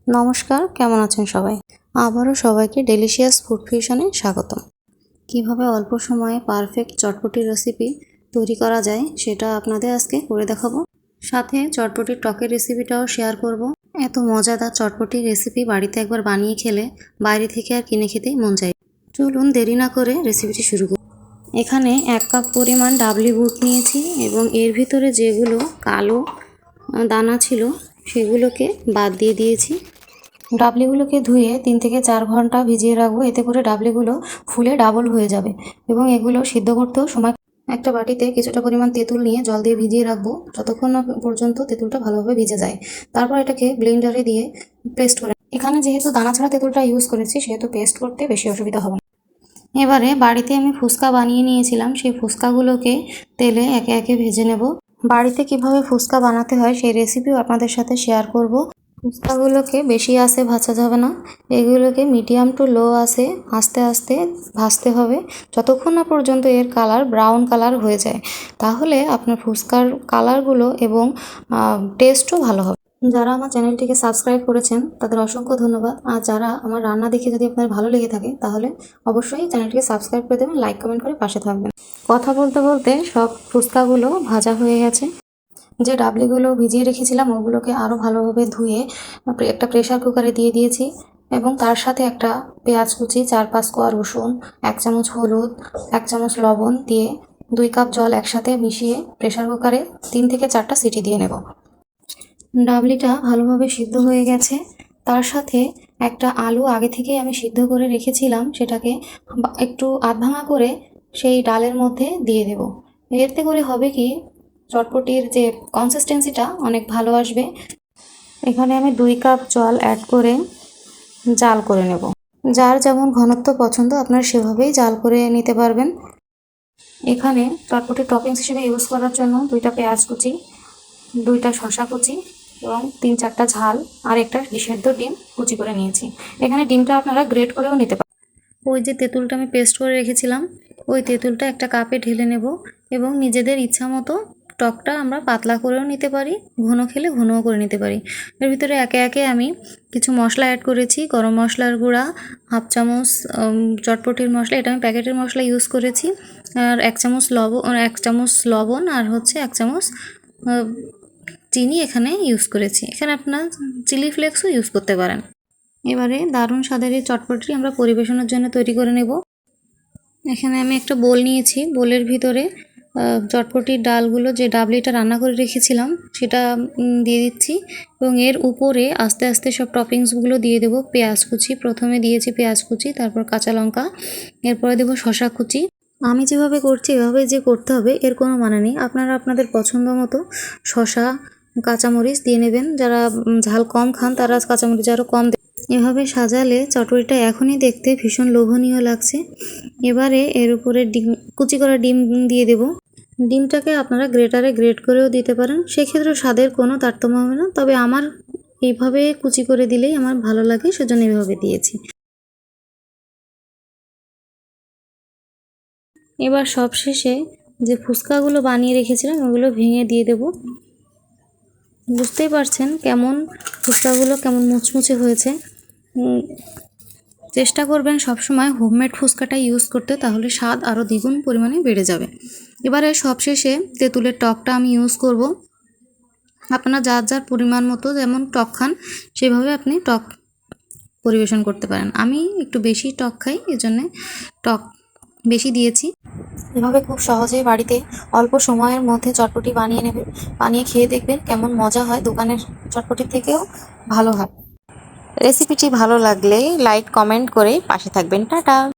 নমস্কার, কেমন আছেন সবাই? আবারও সবাইকে ডেলিশিয়াস ফুড ফিউশনে স্বাগতম। কিভাবে অল্প সময়ে পারফেক্ট চটপটি রেসিপি তৈরি করা যায় সেটা আপনাদের আজকে করে দেখাবো। সাথে চটপটির টকের রেসিপিটাও শেয়ার করব। এত মজাদার চটপটি রেসিপি বাড়িতে একবার বানিয়ে খেলে বাইরে থেকে আর কিনে খেতেই মন চায়। চলুন দেরি না করে রেসিপিটি শুরু করি। এখানে 1 কাপ পরিমাণ ডাবলি বুট নিয়েছি এবং এর ভিতরে যেগুলো কালো দানা ছিল সেগুলোকে বাদ দিয়ে দিয়েছি। ডাবলিগুলোকে ধুয়ে 3 থেকে 4 ঘন্টা ভিজিয়ে রাখবো, এতে করে ডাবলিগুলো ফুলে ডাবল হয়ে যাবে এবং এগুলো সিদ্ধ করতেও সময়। একটা বাটিতে কিছুটা পরিমাণ তেঁতুল নিয়ে জল দিয়ে ভিজিয়ে রাখবো যতক্ষণ না পর্যন্ত তেঁতুলটা ভালোভাবে ভিজে যায়। তারপর এটাকে ব্লেন্ডারে দিয়ে পেস্ট করে। এখানে যেহেতু দানা ছাড়া তেঁতুলটা ইউজ করেছি সেহেতু পেস্ট করতে বেশি অসুবিধা হবে না। এবারে বাড়িতে আমি ফুচকা বানিয়ে নিয়েছিলাম, সেই ফুচকাগুলোকে তেলে একে একে ভেজে নেব। বাড়িতে কিভাবে ফুচকা বানাতে হয় সেই রেসিপিও আপনাদের সাথে শেয়ার করব। ফুচকাগুলোকে বেশি আঁচে ভাজা যাবে না, এগুলোকে মিডিয়াম টু লো আঁচে আস্তে আস্তে ভাজতে হবে যতক্ষণ না পর্যন্ত এর কালার ব্রাউন কালার হয়ে যায়। তাহলে আপনার ফুচকার কালারগুলো এবং টেস্টও ভালো হবে। যারা আমার চ্যানেলটিকে সাবস্ক্রাইব করেছেন তাদের অসংখ্য ধন্যবাদ। আর যারা আমার রান্না দেখে যদি আপনার ভালো লেগে থাকে তাহলে অবশ্যই চ্যানেলটিকে সাবস্ক্রাইব করে দেবেন, লাইক কমেন্ট করে পাশে থাকবেন। কথা বলতে বলতে সব ফুচকাগুলো ভাজা হয়ে গেছে। যে ডাবলিগুলো ভিজিয়ে রেখেছিলাম ওগুলোকে আরও ভালোভাবে ধুয়ে একটা প্রেশার কুকারে দিয়ে দিয়েছি এবং তার সাথে একটা পেঁয়াজ কুচি, 4-5 কোয়া রসুন, 1 চামচ হলুদ, 1 চামচ লবণ দিয়ে 2 কাপ জল একসাথে মিশিয়ে প্রেশার কুকারে 3 থেকে 4টা সিটি দিয়ে নেব। ডাবলিটা ভালোভাবে সিদ্ধ হয়ে গেছে। তার সাথে একটা আলু আগে থেকেই আমি সিদ্ধ করে রেখেছিলাম, সেটাকে একটু আধ ভাঙা করে সেই ডালের মধ্যে দিয়ে দেব। এতে করে হবে কি, চটপটির যে কনসিস্টেন্সিটা অনেক ভালো আসবে। এখানে আমি 2 কাপ জল অ্যাড করে জাল করে নেব। যার যেমন ঘনত্ব পছন্দ আপনারা সেভাবেই জাল করে নিতে পারবেন। এখানে চটপটির টপিংস হিসেবে ইউজ করার জন্য 2টা পেঁয়াজ কুচি, 2টা শসা কুচি এবং 3-4টা ঝাল আর একটা সেদ্ধ ডিম কুচি করে নিয়েছি। এখানে ডিমটা আপনারা গ্রেট করেও নিতে পারেন। ওই যে তেঁতুলটা আমি পেস্ট করে রেখেছিলাম ওই তেঁতুলটা একটা কাপে ঢেলে নেব এবং নিজেদের ইচ্ছা মতো টকটা আমরা পাতলা করেও নিতে পারি, ঘন খেলে ঘনও করে নিতে পারি। এর ভিতরে একে একে আমি কিছু মশলা অ্যাড করেছি। গরম মশলার গুঁড়া 1/2 চামচ, চটপটির মশলা, এটা আমি প্যাকেটের মশলা ইউজ করেছি, আর 1 চামচ লবণ আর হচ্ছে 1 চামচ চিনি এখানে ইউজ করেছি। এখানে আপনার চিলি ফ্লেক্সও ইউজ করতে পারেন। এবারে দারুণ স্বাদের এই চটপটি আমরা পরিবেশনের জন্য তৈরি করে নেব। এখানে আমি একটা বোল নিয়েছি, বোলের ভিতরে চটপটির ডালগুলো যে ডাবলিটা রান্না করে রেখেছিলাম সেটা দিয়ে দিচ্ছি এবং এর উপরে আস্তে আস্তে সব টপিংসগুলো দিয়ে দেবো। পেঁয়াজ কুচি প্রথমে দিয়েছি, পেঁয়াজ কুচি, তারপর কাঁচা লঙ্কা, এরপরে দেবো শসা কুচি। আমি যেভাবে করছি এভাবে যে করতে হবে এর কোনো মানে নেই, আপনারা আপনাদের পছন্দ মতো শসা, কাঁচামরিচ দিয়ে নেবেন। যারা ঝাল কম খান তারা কাঁচামরিচ আরও কম। এভাবে সাজালে চটপটিটা এখনই দেখতে ভীষণ লোভনীয় লাগছে। এবারে এর উপরে কুচি করা ডিম দিয়ে দেব। ডিমটাকে আপনারা গ্রেটারে গ্রেট করেও দিতে পারেন, সেক্ষেত্রে স্বাদের কোনো তারতম্য হবে না, তবে আমার এইভাবে কুচি করে দিলেই আমার ভালো লাগে, সেজন্য এইভাবে দিয়েছি। এবার সবশেষে যে ফুচকাগুলো বানিয়ে রেখেছিলাম ওগুলো ভেঙে দিয়ে দেব। বুঝতেই পারছেন কেমন ফুচকাগুলো কেমন মুচমুচে হয়েছে। চেষ্টা করবেন সবসময় হোমমেড ফুচকাটা ইউজ করতে, তাহলে স্বাদ আরও দ্বিগুণ পরিমাণে বেড়ে যাবে। এবারে সবশেষে তেঁতুলের টকটা আমি ইউজ করব। আপনারা যার যার পরিমাণ মতো যেমন টক খান সেভাবে আপনি টক পরিবেশন করতে পারেন। আমি একটু বেশি টক খাই, এজন্য টক বেশি দিয়েছি। এভাবে খুব সহজেই বাড়িতে অল্প সময়ের মধ্যে চটপটি বানিয়ে নেবেন, বানিয়ে খেয়ে দেখবেন কেমন মজা হয়, দোকানের চটপটির থেকেও ভালো হয়। রেসিপিটি ভালো লাগলে লাইক কমেন্ট করে পাশে থাকবেন। টাটা।